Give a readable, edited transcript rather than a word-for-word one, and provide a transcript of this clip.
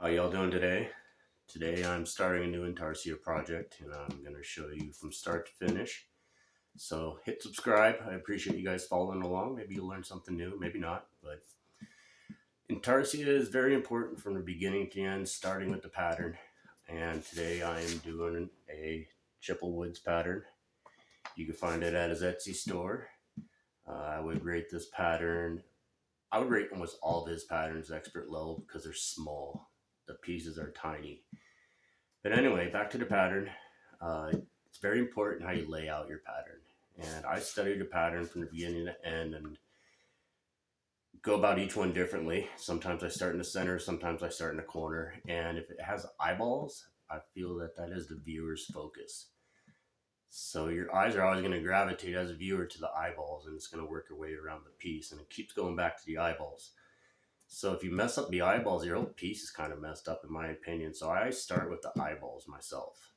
How y'all doing today? Today I'm starting a new Intarsia project and I'm going to show you from start to finish. So hit subscribe. I appreciate you guys following along. Maybe you'll learn something new, maybe not. But Intarsia is very important from the beginning to the end, starting with the pattern. And today I am doing a Chippewa Woods pattern. You can find it at his Etsy store. I would rate this pattern, I would rate almost all of his patterns expert level because they're small. The pieces are tiny. But anyway, back to the pattern. It's very important how you lay out your pattern. And I studied the pattern from the beginning to end and go about each one differently. Sometimes I start in the center, sometimes I start in the corner. And if it has eyeballs, I feel that that is the viewer's focus. So your eyes are always going to gravitate as a viewer to the eyeballs, and it's going to work your way around the piece, and it keeps going back to the eyeballs. So if you mess up the eyeballs, your whole piece is kind of messed up in my opinion. So I start with the eyeballs myself.